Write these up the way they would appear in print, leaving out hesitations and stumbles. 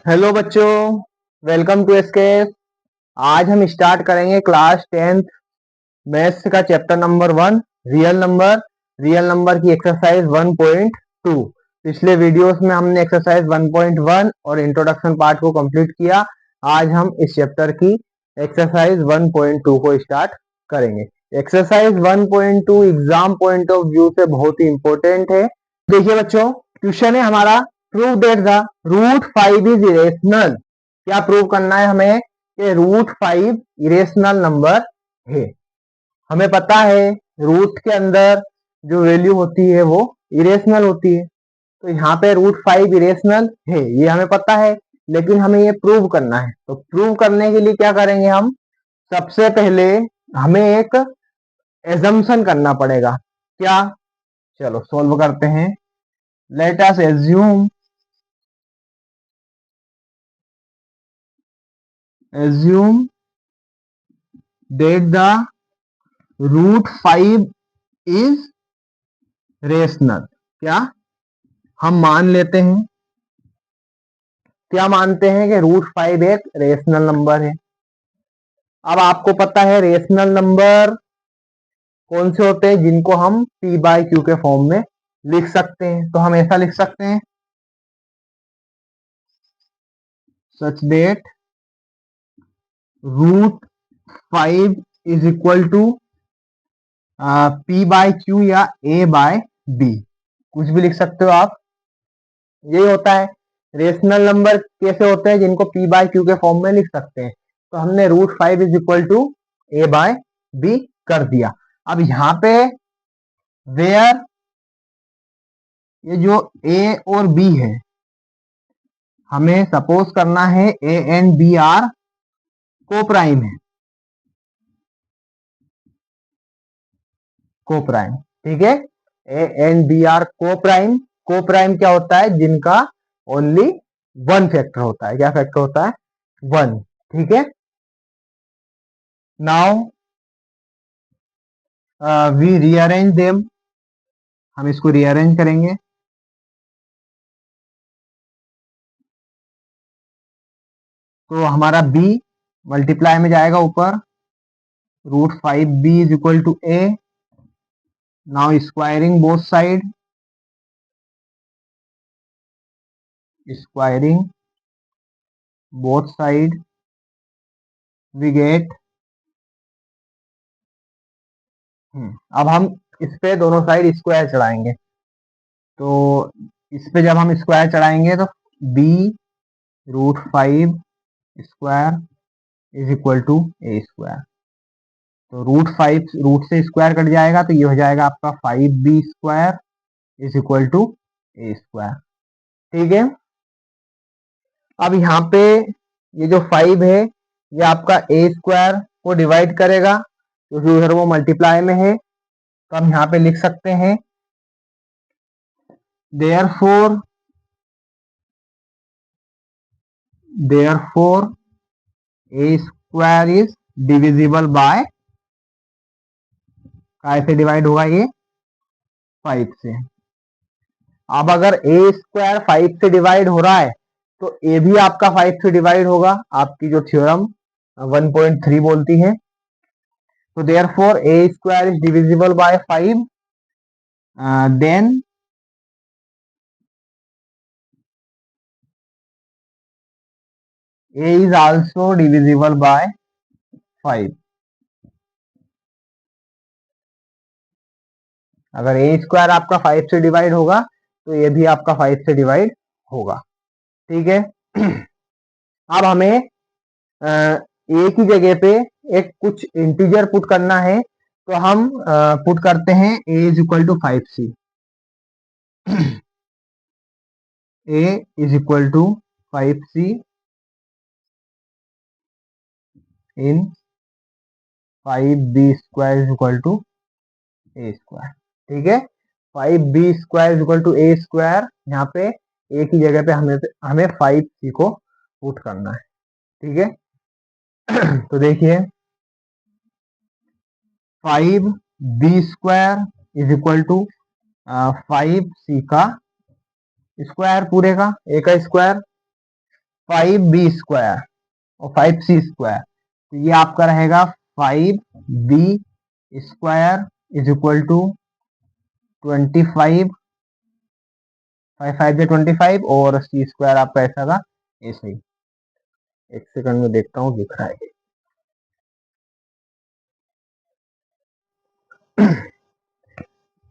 Hello बच्चों, welcome to SKS. आज हम स्टार्ट करेंगे क्लास 10th मैथ्स का चैप्टर नंबर 1 रियल नंबर की एक्सरसाइज 1.2। पिछले वीडियोस में हमने एक्सरसाइज 1.1 और इंट्रोडक्शन पार्ट को कंप्लीट किया। आज हम इस चैप्टर की एक्सरसाइज 1.2 को स्टार्ट करेंगे। Exercise 1.2 exam point of view से बहुत ही इंपॉर्टेंट है। देखिए बच्चों, क्वेश्चन है हमारा, prove that the root 5 is irrational. क्या प्रूव करना है हमें कि रूट 5 इरेशनल नंबर है। हमें पता है रूट के अंदर जो वैल्यू होती है वो इरेशनल होती है, तो यहाँ पे रूट 5 इरेशनल है ये हमें पता है, लेकिन हमें ये प्रूव करना है। तो प्रूव करने के लिए क्या करेंगे हम, सबसे पहले हमें एक एजम्पशन करना पड़ेगा। क्या, चलो सॉल्व करते हैं। Let us assume that the root 5 is rational. क्या हम मान लेते हैं, क्या मानते हैं कि रूट 5 एक रेशनल नंबर है। अब आपको पता है रेशनल नंबर कौन से होते हैं, जिनको हम p बाई क्यू के फॉर्म में लिख सकते हैं। तो हम ऐसा लिख सकते हैं, such that root 5 is equal to p by Q या a बाय b, कुछ भी लिख सकते हो आप। यही होता है, रेशनल नंबर कैसे होते हैं, जिनको p बाय क्यू के फॉर्म में लिख सकते हैं। तो हमने root 5 is equal to a by b कर दिया। अब यहाँ पे वेयर ये जो a और b है, हमें सपोज करना है a एंड b आर को प्राइम है, को प्राइम। ठीक है, ए एंड बी आर को प्राइम। को प्राइम क्या होता है, जिनका ओनली वन फैक्टर होता है। क्या फैक्टर होता है, वन। ठीक है, नाउ वी रीअरेंज देम, हम इसको रीअरेंज करेंगे। तो हमारा b मल्टीप्लाई में जाएगा ऊपर, root 5b is equal to a। Now squaring both side, squaring both side we get. अब हम इस पे दोनों साइड स्क्वायर चढ़ाएंगे। तो इस पे जब हम स्क्वायर चढ़ाएंगे तो b root 5 square is equal to A square. तो रूट 5 रूट से स्क्वायर कट जाएगा, तो ये हो जाएगा आपका 5b square is equal to A square. ठीक है, अब यहाँ पे ये जो 5 है ये आपका ए स्क्वायर को डिवाइड करेगा, क्योंकि उधर वो मल्टीप्लाई में है। तो हम यहाँ पे लिख सकते हैं, therefore a square is divisible bye, कैसे डिवाइड होगा ये, 5 से। अब अगर ए स्क्वायर 5 से डिवाइड हो रहा है तो ए भी आपका 5 से डिवाइड होगा, आपकी जो थ्योरम 1.3 बोलती है। तो therefore a square is divisible by 5, then a is also divisible by 5। अगर ए स्क्वायर आपका 5 से डिवाइड होगा तो ये भी आपका 5 से डिवाइड होगा। ठीक है, अब हमें ए की जगह पे एक कुछ इंटीजर पुट करना है। तो हम पुट करते हैं A is equal to 5c। A is equal to 5c in 5b square is equal to A square. ठीक है, 5b square is equal to A square, यहाँ पे ए की जगह पे हमें 5c को पुट करना है। ठीक है, तो देखिए 5b square is equal to 5c का स्क्वायर, पूरे का ए का स्क्वायर। 5b² और 5c², तो ये आपका रहेगा 5b² इज इक्वल टू 25, 5 5 25 और c² आपका ऐसा था ऐसे ही। एक सेकंड में देखता हूँ दिख रहा है।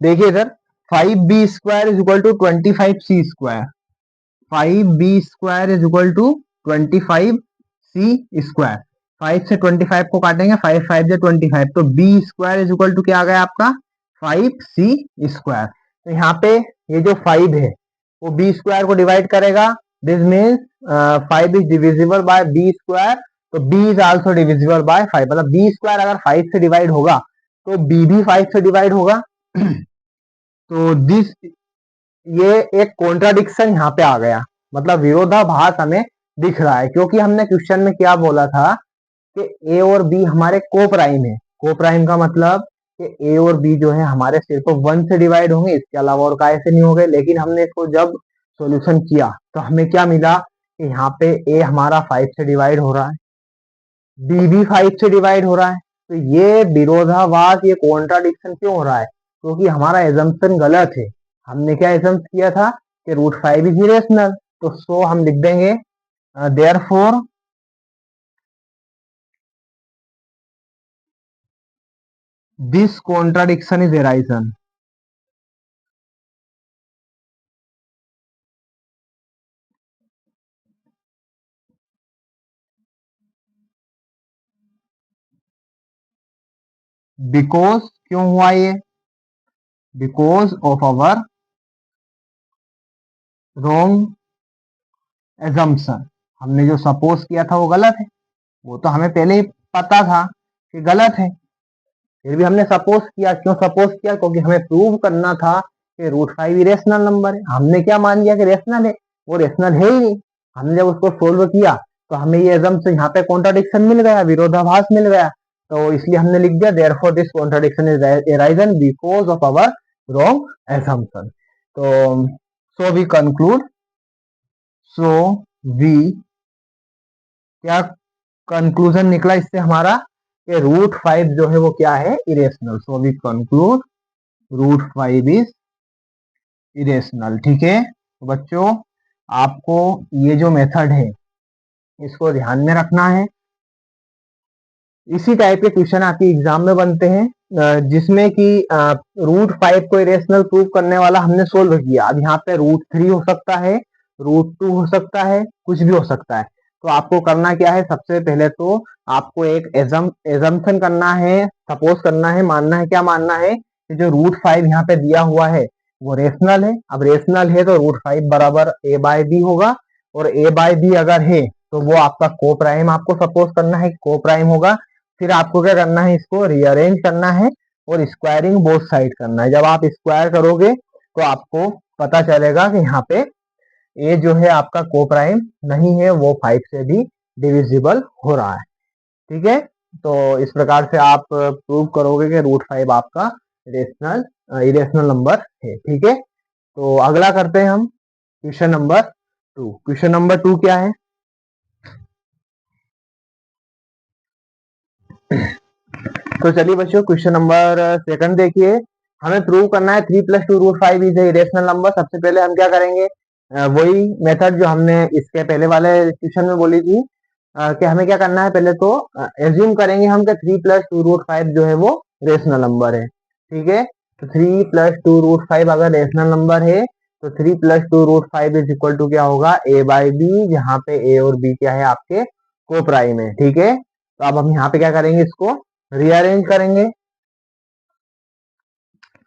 देखिए इधर 5b² is equal to 25c², 5b² is equal to 25c²। 5 से 25 को काटेंगे, 5 5 से 25, तो b² इज इक्वल टू क्या आ गया आपका 5c²। तो यहाँ पे ये जो 5 है वो b² को डिवाइड करेगा, this means 5 is divisible bye b², तो b is also divisible by 5, मतलब b² अगर 5 से डिवाइड होगा तो b भी 5 से डिवाइड होगा। तो दिस ये एक कॉन्ट्राडिक्शन यहाँ पे आ गया, मतलब विरोधाभास हमें दिख रहा है, क्योंकि हमने क्वेश्चन में क्या बोला था कि ए और बी हमारे को प्राइम है। को प्राइम का मतलब कि ए और बी जो है हमारे सिर्फ 1 से डिवाइड होंगे, इसके अलावा और काय से नहीं होंगे। लेकिन हमने इसको जब सॉल्यूशन किया तो हमें क्या मिला कि यहाँ पे ए हमारा 5 से डिवाइड हो रहा है, बी भी 5 से डिवाइड हो रहा है। तो ये विरोधाभास, ये कॉन्ट्राडिक्शन क्यों हो रहा है? क्योंकि हमारा एजम्पशन गलत है। हमने क्या एजम्प किया था कि √5 इज इरेशनल, तो सो हम लिख देंगे therefore this contradiction is arisen. Because क्यों हुआ ये? Because of our wrong assumption. हमने जो सपोज किया था वो गलत है, वो तो हमें पहले ही पता था कि गलत है, फिर भी हमने सपोज किया। क्यों सपोज किया? क्योंकि हमें प्रूव करना था कि √5 इरेशनल नंबर है। हमने क्या मान लिया कि रेशनल है, वो रेशनल है ही नहीं। हमने जब उसको सोल्व किया तो हमें ये एजम्पशन, यहाँ पे कॉन्ट्राडिक्शन मिल गया, विरोधाभास मिल गया, तो इसलिए हमने लिख दिया therefore this contradiction is arisen because of our wrong assumption. तो so we conclude, so we क्या कंक्लूजन निकला इससे हमारा कि √5 जो है वो क्या है, irrational. So we conclude √5 is irrational. ठीक है तो बच्चों, आपको ये जो मेथड है इसको ध्यान में रखना है। इसी टाइप के क्वेश्चन आपके एग्जाम में बनते हैं, जिसमें कि √5 को इरेशनल प्रूव करने वाला हमने सोल्व किया। अब यहाँ पे √3 हो सकता है, √2 हो सकता है, कुछ भी हो सकता है। तो आपको करना क्या है, सबसे पहले तो आपको एक एजम्पशन करना है, सपोज करना है, मानना है। क्या मानना है? कि जो √5 यहाँ पे दिया हुआ है वो रेशनल है। अब रेशनल है तो √5 बराबर a/b होगा, और a/b अगर है तो वो आपका को प्राइम, आपको सपोज करना है को प्राइम होगा। फिर आपको क्या करना है, इसको रीअरेंज करना है और स्क्वायरिंग बोथ साइड करना है। जब आप स्क्वायर करोगे तो आपको पता चलेगा कि यहाँ पे ए जो है आपका को प्राइम नहीं है, वो 5 से भी डिविजिबल हो रहा है। ठीक है, तो इस प्रकार से आप प्रूव करोगे कि √5 आपका इरेशनल नंबर है। ठीक है, तो अगला करते हैं हम क्वेश्चन नंबर 2। क्वेश्चन नंबर 2 क्या है? तो चलिए बच्चों, क्वेश्चन नंबर सेकंड देखिए। हमें प्रूव करना है 3 + 2 √5 इज इरेशनल नंबर। सबसे पहले हम क्या करेंगे, वही मेथड जो हमने इसके पहले वाले क्वेश्चन में बोली थी, कि हमें क्या करना है, पहले तो एज्यूम करेंगे हम कि 3 + 2 √5 जो है वो रेशनल नंबर है। ठीक है, तो 3 + 2 √5 अगर रेशनल नंबर है तो 3 + 2 √5 इज इक्वल टू क्या होगा, a/b, जहाँ पे a और b क्या है, आपके को प्राइम है। ठीक है, तो अब हम यहाँ पे क्या करेंगे, इसको रीअरेंज करेंगे।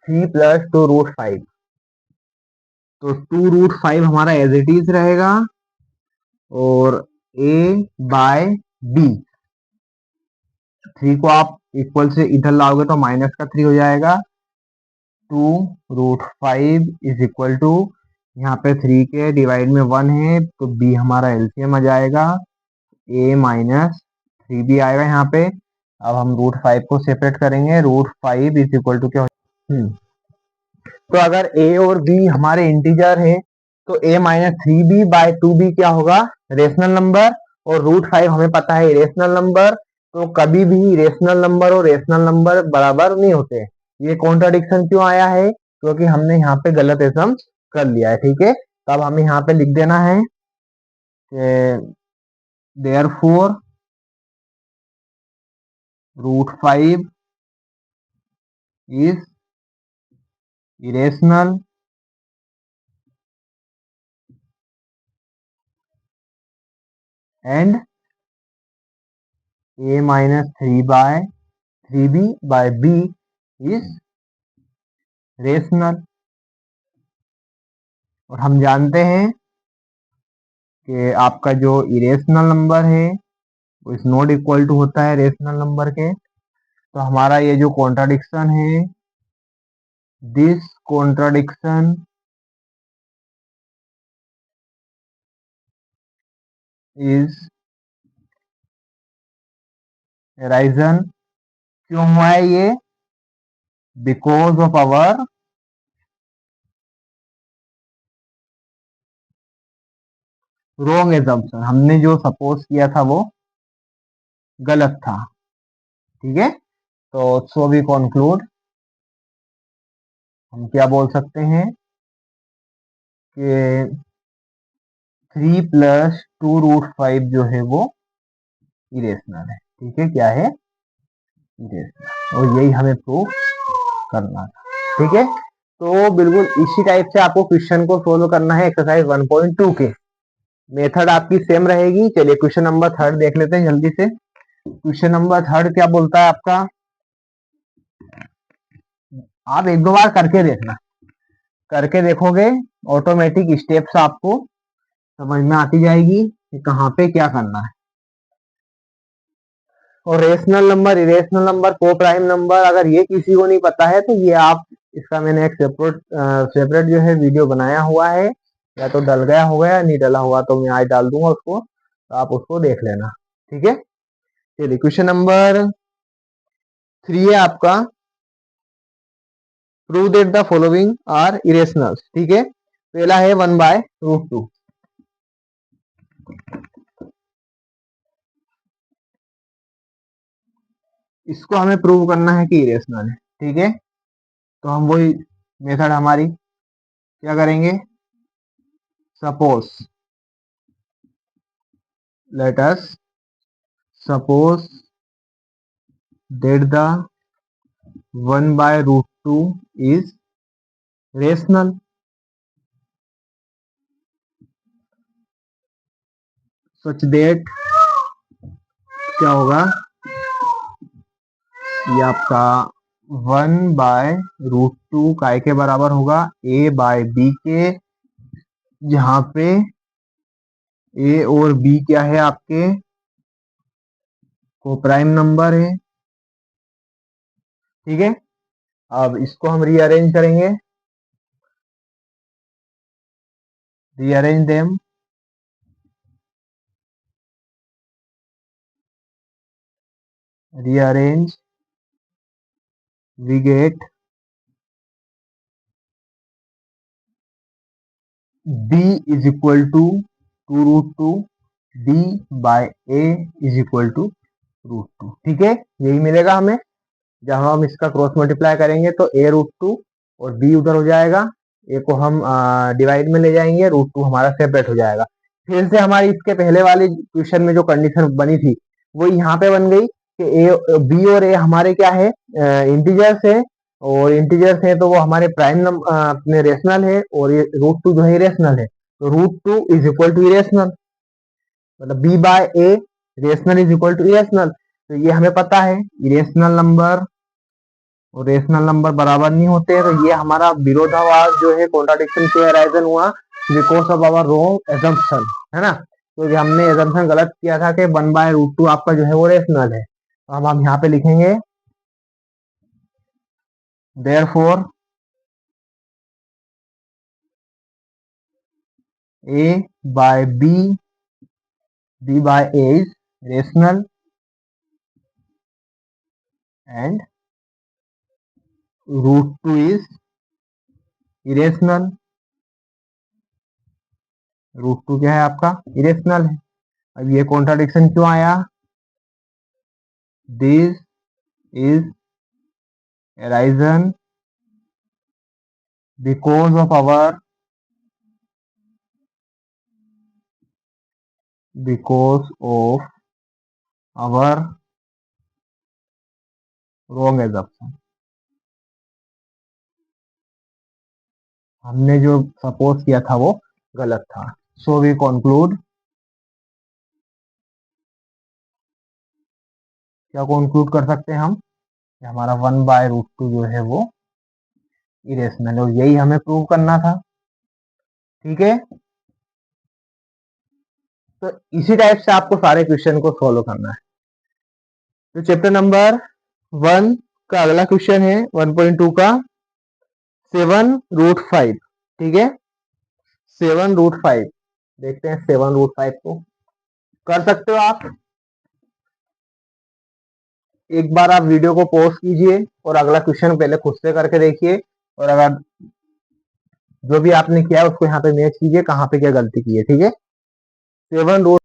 3 + 2 √5, तो 2 √5 हमारा एज इट इज रहेगा, और a/b, 3 को आप इक्वल से इधर लाओगे तो माइनस का 3 हो जाएगा। 2 √5 इज इक्वल टू, यहाँ पे 3 के डिवाइड में 1 है तो b हमारा एलसीएम आ जाएगा, a माइनस 3b आएगा यहाँ पे। अब हम √5 को सेपरेट करेंगे, √5 इज इक्वल टू क्या हो, तो अगर a और b हमारे इंटीजर है तो a - 3b/2b क्या होगा, रेशनल नंबर, और √5 हमें पता है इरेशनल नंबर। तो कभी भी इरेशनल नंबर और रेशनल नंबर बराबर नहीं होते। ये कॉन्ट्राडिक्शन क्यों आया है? क्योंकि हमने यहाँ पे गलत असम कर लिया है। ठीक है, तो अब हमें यहाँ पे लिख देना है कि therefore √5 is irrational and a-3b is rational. और हम जानते हैं कि आपका जो इरेशनल नंबर है वो इज नॉट इक्वल टू होता है रेशनल नंबर के। तो हमारा ये जो कॉन्ट्राडिक्शन है, दिस कॉन्ट्राडिक्शन इज अराइजन। क्यों हुआ है ये? Because of our wrong assumption. हमने जो सपोज किया था वो गलत था। ठीक है, तो सो वी कंक्लूड, हम क्या बोल सकते हैं कि 3 + 2√5 जो है वो इरेशनल है। ठीक है, क्या है? इरेशनल। और यही हमें प्रूव करना था। ठीक है, तो बिल्कुल इसी टाइप से आपको क्वेश्चन को सोल्व करना है एक्सरसाइज 1.2 के। मेथड आपकी सेम रहेगी। चलिए क्वेश्चन नंबर 3 देख लेते हैं जल्दी से। क्वेश्चन नंबर 3 क्या बोलता है आपका? आप एक दो बार करके देखना, करके देखोगे ऑटोमेटिक स्टेप्स आपको समझ में आती जाएगी कि कहाँ पे क्या करना है। और रेशनल नंबर, इरेशनल नंबर, को प्राइम नंबर, अगर ये किसी को नहीं पता है तो ये आप, इसका मैंने एक सेपरेट जो है वीडियो बनाया हुआ है, या तो डल गया होगा या नहीं डला हुआ, तो मैं आज डाल दूंगा उसको, तो आप उसको देख लेना। ठीक है, चलिए क्वेश्चन नंबर 3 है आपका, prove that the following are irrational. ठीक है, पहला है 1/√2। इसको हमें प्रूव करना है कि इरेशनल है। ठीक है, तो हम वही मेथड हमारी क्या करेंगे? Suppose, let us suppose that the 1/√2 is rational. Such that क्या होगा? ये आपका 1/√2 काय के बराबर होगा? a/b के, जहां पे a और b क्या है आपके? को प्राइम नंबर है। ठीक है, अब इसको हम रीअरेंज करेंगे, rearrange them. Rearrange, we get b is equal to 2√2, b by a is equal to √2। ठीक है, यही मिलेगा हमें। जब हम इसका क्रॉस मल्टीप्लाई करेंगे तो a√2 और b उधर हो जाएगा, a को हम डिवाइड में ले जाएंगे, √2 हमारा सेपरेट हो जाएगा। फिर से हमारी इसके पहले वाले क्वेश्चन में जो कंडीशन बनी थी वो यहाँ पे बन गई कि a, b और a हमारे क्या है? इंटीजर्स है, और इंटीजर्स है तो वो हमारे प्राइम नंबर अपने रेशनल है, और ये √2 जो है इरेशनल है, तो √2 इज इक्वल टू इरेशनल, मतलब b/a rational is equal to irrational. तो ये हमें पता है इरेशनल नंबर और रेशनल नंबर बराबर नहीं होते हैं। तो ये हमारा विरोधाभास जो है कॉन्ट्राडिक्शन के अराइजन हुआ because of our wrong assumption, है ना। तो हमने एजम्पशन गलत किया था कि 1/√2 आपका जो है वो रेशनल है। तो अब हम यहाँ पे लिखेंगे therefore a/b, b/a is rational and √2 is irrational। √2 क्या है आपका, इरेशनल है। अब ये कॉन्ट्राडिक्शन क्यों आया, this is arisen because of our wrong assumption. हमने जो सपोज किया था वो गलत था। सो वी कंक्लूड, क्या कंक्लूड कर सकते हैं हम कि हमारा 1/√2 जो है वो इरेशनल है, और यही हमें प्रूव करना था। ठीक है, तो इसी टाइप से आपको सारे क्वेश्चन को सॉल्व करना है। तो चैप्टर नंबर 1 का अगला क्वेश्चन है 1.2 का 7√5। ठीक है, 7√5 देखते हैं। 7√5 को कर सकते हो आप। एक बार आप वीडियो को पॉज कीजिए और अगला क्वेश्चन पहले खुद से करके देखिए, और अगर जो भी आपने किया है उसको यहाँ पे मैच कीजिए, कहाँ पे क्या गलती की है। ठीक है, 7√,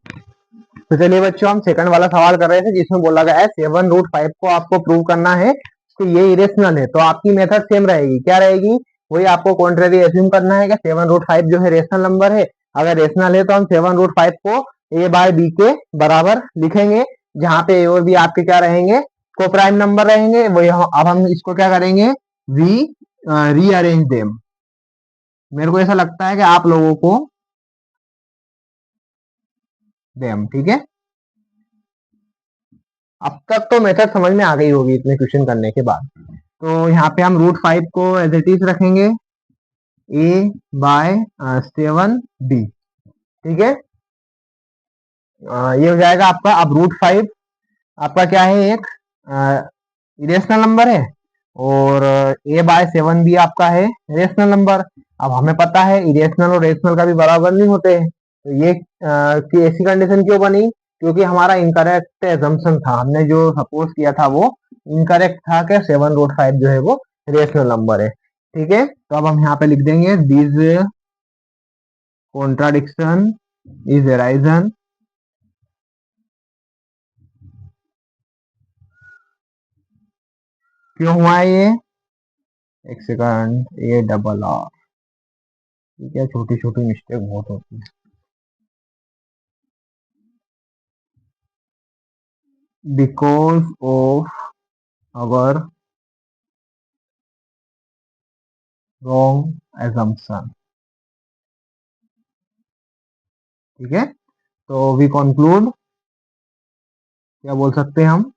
तो चलिए बच्चों, हम सेकंड वाला सवाल कर रहे थे जिसमें बोला गया है 7√5 को आपको प्रूव करना है कि ये इरेशनल है। तो आपकी मेथड सेम रहेगी, क्या रहेगी, वही आपको कॉन्ट्रेरी एज्यूम करना है कि 7√5 जो है रेशनल नंबर है। अगर रेशनल है तो हम 7√5 को a/b के बराबर लिखेंगे, जहां पे a और b आपके क्या रहेंगे, को प्राइम नंबर रहेंगे। वही अब हम इसको क्या करेंगे, वी रीअरेंज देम। मेरे को ऐसा लगता है कि आप लोगों को देम, ठीक है, अब तक तो मेथड समझ में आ गई होगी इतने क्वेश्चन करने के बाद। तो यहाँ पे हम √5 को एज इट इज रखेंगे a/7b। ठीक है, ये हो जाएगा आपका। अब √5 आपका क्या है, एक इरेशनल नंबर है, और a/7 भी आपका है रेशनल नंबर। अब हमें पता है इरेशनल और रेशनल का भी बराबर नहीं होते हैं। तो ये कि ऐसी कंडीशन क्यों बनी, क्योंकि हमारा इनकरेक्ट एजम्पशन था। हमने जो सपोज किया था वो इनकरेक्ट था कि 7√5 जो है वो रेशनल नंबर है। ठीक है, तो अब हम यहाँ पे लिख देंगे दिस कॉन्ट्राडिक्शन इज अराइजन क्यों हुआ है ये, एक सेकंड, A/R। ठीक है, छोटी छोटी मिस्टेक बहुत होती है। Because of our wrong assumption. ठीक है, तो वी कंक्लूड, क्या बोल सकते हैं हम,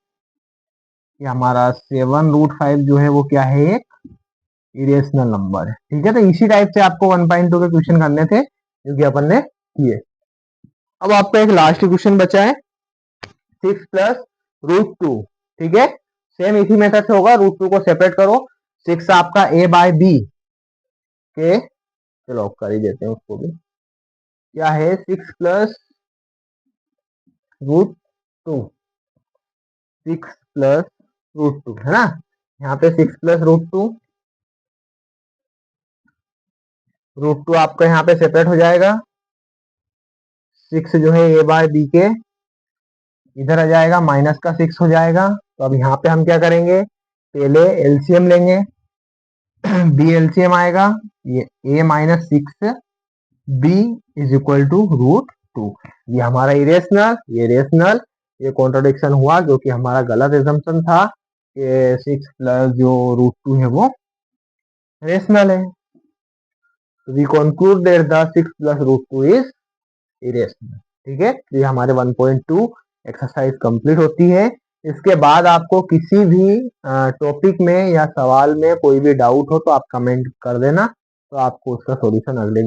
कि हमारा 7√5 जो है वो क्या है, एक इरेशनल नंबर है। ठीक है, तो इसी टाइप से आपको 1.2 के क्वेश्चन करने थे जो कि अपन ने किए। अब आपका एक लास्ट क्वेश्चन बचा है 6+√2। ठीक है, सेम इसी मेथड से होगा। √2 को सेपरेट करो, 6 आपका a/b के, चलो कर ही देते हैं उसको भी, क्या है 6+√2, 6+√2 है ना। यहाँ पे 6+√2, √2 आपका यहाँ पे सेपरेट हो जाएगा। 6 जो है a/b के इधर आ जाएगा, माइनस का 6 हो जाएगा। तो अब यहाँ पे हम क्या करेंगे, पहले एलसीएम लेंगे। b एलसीएम आएगा, ये a-6 b is equal to √2। ये हमारा इरेशनल, ये रेशनल, ये कॉन्ट्रोडिक्शन हुआ क्योंकि हमारा गलत एजम्पशन था कि 6 प्लस जो √2 है वो रेशनल है। We conclude that the 6+√2 is irrational. ठीक है, ये हमारे 1.2 एक्सरसाइज कंप्लीट होती है। इसके बाद आपको किसी भी टॉपिक में या सवाल में कोई भी डाउट हो तो आप कमेंट कर देना, तो आपको उसका सॉल्यूशन अगले